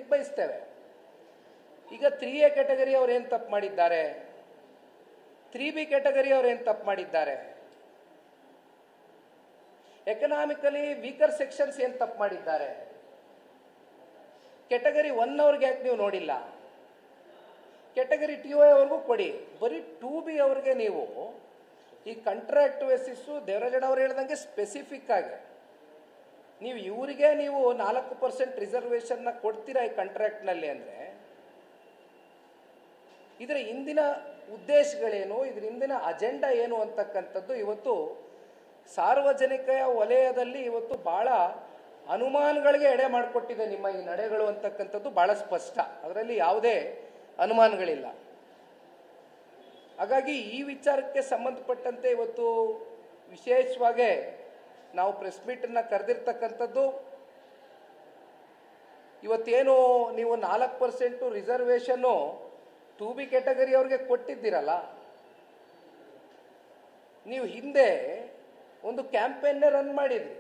ಆಗ್ರಹಿಸಲಿಕ್ಕೆ ಬಯಸ್ತೇವೆ. ಈಗ 3A category ಅವ್ರು ಏನು ತಪ್ಪು ಮಾಡಿದ್ದಾರೆ, 3B ಕ್ಯಾಟಗರಿ ಅವ್ರು ಏನು ತಪ್ಪು ಮಾಡಿದ್ದಾರೆ, ಎಕನಾಮಿಕಲಿ ವೀಕರ್ ಸೆಕ್ಷನ್ಸ್ ಏನು ತಪ್ಪು ಮಾಡಿದ್ದಾರೆ, ಕ್ಯಾಟಗರಿ 1 ಅವ್ರಿಗೆ ಯಾಕೆ ನೀವು ನೋಡಿಲ್ಲ, ಕ್ಯಾಟಗರಿ 2A ಅವ್ರಿಗೂ ಕೊಡಿ. ಬರೀ 2B ಅವ್ರಿಗೆ ನೀವು ಈ ಕಾಂಟ್ರಾಕ್ಟ್ ಬೇಸಿಸ್ಸು ದೇವರಾಜಣ್ಣ ಅವ್ರು ಹೇಳ್ದಂಗೆ ಸ್ಪೆಸಿಫಿಕ್ ಆಗಿ ನೀವು ಇವರಿಗೆ ನೀವು 4% ರಿಸರ್ವೇಷನ್ನ ಕೊಡ್ತೀರಾ ಈ ಕಾಂಟ್ರಾಕ್ಟ್ನಲ್ಲಿ ಅಂದರೆ ಇದರ ಹಿಂದಿನ ಉದ್ದೇಶಗಳೇನು, ಇದರ ಹಿಂದಿನ ಅಜೆಂಡಾ ಏನು ಅಂತಕ್ಕಂಥದ್ದು ಇವತ್ತು ಸಾರ್ವಜನಿಕ ವಲಯದಲ್ಲಿ ಇವತ್ತು ಬಹಳ ಅನುಮಾನಗಳಿಗೆ ಎಡೆ ಮಾಡಿಕೊಟ್ಟಿದೆ ನಿಮ್ಮ ಈ ನಡೆಗಳು ಅಂತಕ್ಕಂಥದ್ದು ಬಹಳ ಸ್ಪಷ್ಟ, ಅದರಲ್ಲಿ ಯಾವುದೇ ಅನುಮಾನಗಳಿಲ್ಲ. ಹಾಗಾಗಿ ಈ ವಿಚಾರಕ್ಕೆ ಸಂಬಂಧಪಟ್ಟಂತೆ ಇವತ್ತು ವಿಶೇಷವಾಗಿ ನಾವು ಪ್ರೆಸ್ ಮೀಟನ್ನು ಕರೆದಿರ್ತಕ್ಕಂಥದ್ದು, ಇವತ್ತೇನು ನೀವು 4% ರಿಸರ್ವೇಷನ್ನು 2B ಕ್ಯಾಟಗರಿ ಅವ್ರಿಗೆ ಕೊಟ್ಟಿದ್ದೀರಲ್ಲ, ನೀವು ಹಿಂದೆ ಒಂದು ಕ್ಯಾಂಪೇನ್ನೇ ರನ್ ಮಾಡಿದ್ರಿ.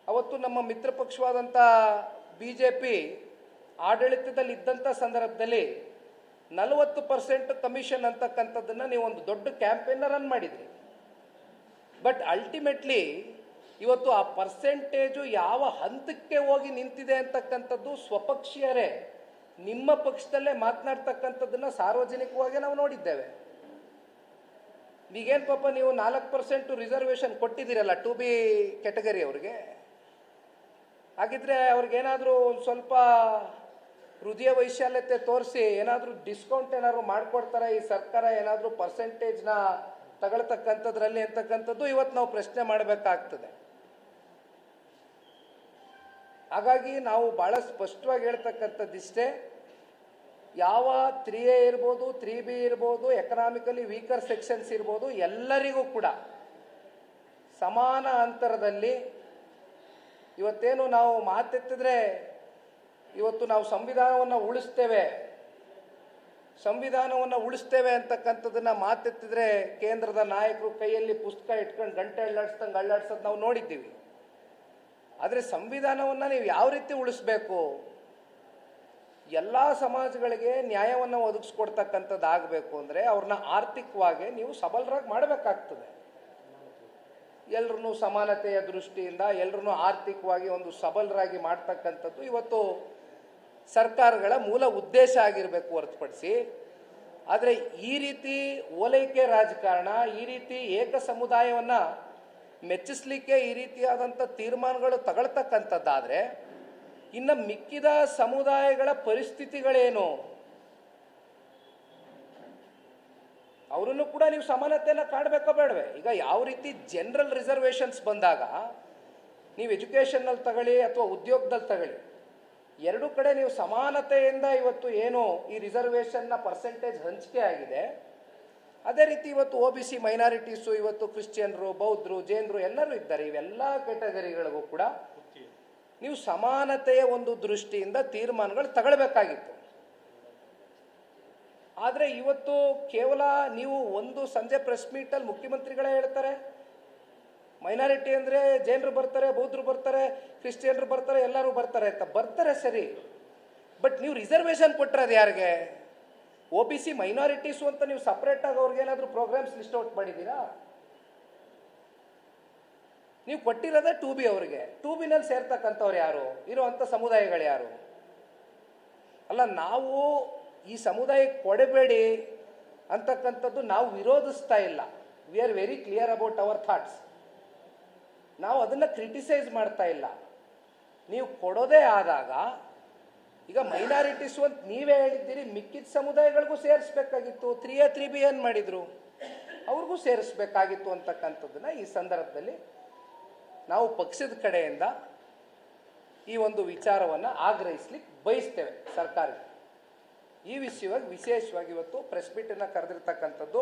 ಅವತ್ತು ನಮ್ಮ ಮಿತ್ರ ಪಕ್ಷವಾದಂಥ BJP ಆಡಳಿತದಲ್ಲಿ ಇದ್ದಂಥ ಸಂದರ್ಭದಲ್ಲಿ 40% ಕಮಿಷನ್ ಅಂತಕ್ಕಂಥದ್ದನ್ನು ನೀವು ಒಂದು ದೊಡ್ಡ ಕ್ಯಾಂಪೇನ್ನ ರನ್ ಮಾಡಿದ್ರಿ. ಬಟ್ ಅಲ್ಟಿಮೇಟ್ಲಿ ಇವತ್ತು ಆ ಪರ್ಸೆಂಟೇಜು ಯಾವ ಹಂತಕ್ಕೆ ಹೋಗಿ ನಿಂತಿದೆ ಅಂತಕ್ಕಂಥದ್ದು ಸ್ವಪಕ್ಷೀಯರೇ ನಿಮ್ಮ ಪಕ್ಷದಲ್ಲೇ ಮಾತನಾಡ್ತಕ್ಕಂಥದ್ದನ್ನು ಸಾರ್ವಜನಿಕವಾಗಿ ನಾವು ನೋಡಿದ್ದೇವೆ. ಈಗೇನು ಪಾಪ ನೀವು 4% ರಿಸರ್ವೇಷನ್ ಕೊಟ್ಟಿದ್ದೀರಲ್ಲ 2B ಕ್ಯಾಟಗರಿ ಅವ್ರಿಗೆ, ಹಾಗಿದ್ರೆ ಅವ್ರಿಗೇನಾದರೂ ಒಂದು ಸ್ವಲ್ಪ ಹೃದಯ ವೈಶಾಲ್ಯತೆ ತೋರಿಸಿ ಏನಾದರೂ ಡಿಸ್ಕೌಂಟ್ ಏನಾದ್ರು ಮಾಡಿಕೊಡ್ತಾರೆ ಈ ಸರ್ಕಾರ, ಏನಾದರೂ ಪರ್ಸೆಂಟೇಜ್ನ ತಗೊಳ್ತಕ್ಕಂಥದ್ರಲ್ಲಿ ಅಂತಕ್ಕಂಥದ್ದು ಇವತ್ತು ನಾವು ಪ್ರಶ್ನೆ ಮಾಡಬೇಕಾಗ್ತದೆ. ಹಾಗಾಗಿ ನಾವು ಭಾಳ ಸ್ಪಷ್ಟವಾಗಿ ಹೇಳ್ತಕ್ಕಂಥದ್ದಿಷ್ಟೇ, ಯಾವ 3A ಇರ್ಬೋದು 3B ಇರ್ಬೋದು ಎಕನಾಮಿಕಲಿ ವೀಕರ್ ಸೆಕ್ಷನ್ಸ್ ಇರ್ಬೋದು ಎಲ್ಲರಿಗೂ ಕೂಡ ಸಮಾನ ಅಂತರದಲ್ಲಿ ಇವತ್ತೇನು ನಾವು ಮಾತೆತ್ತಿದ್ರೆ ಇವತ್ತು ನಾವು ಸಂವಿಧಾನವನ್ನು ಉಳಿಸ್ತೇವೆ ಅಂತಕ್ಕಂಥದ್ದನ್ನ ಮಾತೆತ್ತಿದ್ರೆ ಕೇಂದ್ರದ ನಾಯಕರು ಕೈಯಲ್ಲಿ ಪುಸ್ತಕ ಇಟ್ಕೊಂಡು ಗಂಟೆ ಅಳ್ಳಾಡ್ಸೋದು ನಾವು ನೋಡಿದ್ದೀವಿ. ಆದರೆ ಸಂವಿಧಾನವನ್ನು ನೀವು ಯಾವ ರೀತಿ ಉಳಿಸ್ಬೇಕು, ಎಲ್ಲ ಸಮಾಜಗಳಿಗೆ ನ್ಯಾಯವನ್ನು ಒದಗಿಸ್ಕೊಡ್ತಕ್ಕಂಥದ್ದು ಆಗಬೇಕು ಅಂದರೆ ಅವ್ರನ್ನ ಆರ್ಥಿಕವಾಗಿ ನೀವು ಸಬಲರಾಗಿ ಮಾಡಬೇಕಾಗ್ತದೆ. ಎಲ್ಲರನ್ನೂ ಸಮಾನತೆಯ ದೃಷ್ಟಿಯಿಂದ ಎಲ್ಲರನ್ನೂ ಆರ್ಥಿಕವಾಗಿ ಒಂದು ಸಬಲರಾಗಿ ಮಾಡ್ತಕ್ಕಂಥದ್ದು ಇವತ್ತು ಸರ್ಕಾರಗಳ ಮೂಲ ಉದ್ದೇಶ ಆಗಿರಬೇಕು ಹೊರತುಪಡಿಸಿ, ಆದರೆ ಈ ರೀತಿ ಓಲೈಕೆ ರಾಜಕಾರಣ, ಈ ರೀತಿ ಏಕ ಸಮುದಾಯವನ್ನು ಮೆಚ್ಚಿಸ್ಲಿಕ್ಕೆ ಈ ರೀತಿಯಾದಂಥ ತೀರ್ಮಾನಗಳು ತಗೊಳ್ತಕ್ಕಂಥದ್ದಾದರೆ ಇನ್ನು ಮಿಕ್ಕಿದ ಸಮುದಾಯಗಳ ಪರಿಸ್ಥಿತಿಗಳೇನು, ಅವರನ್ನು ಕೂಡ ನೀವು ಸಮಾನತೆಯನ್ನು ಕಾಣಬೇಕೋ ಬೇಡವೆ? ಈಗ ಯಾವ ರೀತಿ ಜನರಲ್ ರಿಸರ್ವೇಷನ್ಸ್ ಬಂದಾಗ ನೀವು ಎಜುಕೇಷನ್ನಲ್ಲಿ ತಗೊಳ್ಳಿ ಅಥವಾ ಉದ್ಯೋಗದಲ್ಲಿ ತಗೊಳ್ಳಿ, ಎರಡೂ ಕಡೆ ನೀವು ಸಮಾನತೆಯಿಂದ ಇವತ್ತು ಏನು ಈ ರಿಸರ್ವೇಷನ್ನ ಪರ್ಸೆಂಟೇಜ್ ಹಂಚಿಕೆ ಆಗಿದೆ, ಅದೇ ರೀತಿ ಇವತ್ತು OBC ಮೈನಾರಿಟೀಸು, ಇವತ್ತು ಕ್ರಿಶ್ಚಿಯನ್ರು, ಬೌದ್ಧರು, ಜೈನರು ಎಲ್ಲರೂ ಇದ್ದಾರೆ. ಇವೆಲ್ಲ ಕ್ಯಾಟಗರಿಗಳಿಗೂ ಕೂಡ ನೀವು ಸಮಾನತೆಯ ಒಂದು ದೃಷ್ಟಿಯಿಂದ ತೀರ್ಮಾನಗಳು ತಗೊಳ್ಬೇಕಾಗಿತ್ತು. ಆದರೆ ಇವತ್ತು ಕೇವಲ ನೀವು ಒಂದು ಸಂಜೆ ಪ್ರೆಸ್ ಮೀಟಲ್ಲಿ ಮುಖ್ಯಮಂತ್ರಿಗಳೇ ಹೇಳ್ತಾರೆ ಮೈನಾರಿಟಿ ಅಂದರೆ ಜೈನರು ಬರ್ತಾರೆ, ಬೌದ್ಧರು ಬರ್ತಾರೆ, ಕ್ರಿಶ್ಚಿಯನ್ರು ಬರ್ತಾರೆ, ಎಲ್ಲರೂ ಬರ್ತಾರೆ ಅಂತ. ಬರ್ತಾರೆ ಸರಿ, ಬಟ್ ನೀವು ರಿಸರ್ವೇಷನ್ ಕೊಟ್ಟಿರೋದು ಯಾರಿಗೆ? OBC ಮೈನಾರಿಟೀಸು ಅಂತ ನೀವು ಸಪ್ರೇಟಾಗಿ ಅವ್ರಿಗೇನಾದರೂ ಪ್ರೋಗ್ರಾಮ್ಸ್ ಲಿಸ್ಟ್ ಔಟ್ ಮಾಡಿದ್ದೀರಾ? ನೀವು ಕೊಟ್ಟಿರೋದೇ 2B ಅವರಿಗೆ. 2Bನಲ್ಲಿ ಸೇರ್ತಕ್ಕಂಥವ್ರು ಯಾರು? ಇರುವಂಥ ಸಮುದಾಯಗಳು ಯಾರು? ಅಲ್ಲ, ನಾವು ಈ ಸಮುದಾಯಕ್ಕೆ ಕೊಡಬೇಡಿ ಅಂತಕ್ಕಂಥದ್ದು ನಾವು ವಿರೋಧಿಸ್ತಾ ಇಲ್ಲ. We are very clear about our thoughts. ನಾವು ಅದನ್ನು ಕ್ರಿಟಿಸೈಸ್ ಮಾಡ್ತಾ ಇಲ್ಲ. ನೀವು ಕೊಡೋದೇ ಆದಾಗ ಈಗ ಮೈನಾರಿಟೀಸು ಅಂತ ನೀವೇ ಹೇಳಿದ್ದೀರಿ, ಮಿಕ್ಕಿದ ಸಮುದಾಯಗಳಿಗೂ ಸೇರಿಸ್ಬೇಕಾಗಿತ್ತು. 3A 3B ಏನು ಮಾಡಿದ್ರು, ಅವ್ರಿಗೂ ಸೇರಿಸ್ಬೇಕಾಗಿತ್ತು ಅಂತಕ್ಕಂಥದ್ದನ್ನ ಈ ಸಂದರ್ಭದಲ್ಲಿ ನಾವು ಪಕ್ಷದ ಕಡೆಯಿಂದ ಈ ಒಂದು ವಿಚಾರವನ್ನು ಆಗ್ರಹಿಸ್ಲಿಕ್ಕೆ ಬಯಸ್ತೇವೆ ಸರ್ಕಾರಕ್ಕೆ. ಈ ವಿಷಯವಾಗಿ ವಿಶೇಷವಾಗಿ ಇವತ್ತು ಪ್ರೆಸ್ ಮೀಟನ್ನು ಕರೆದಿರ್ತಕ್ಕಂಥದ್ದು.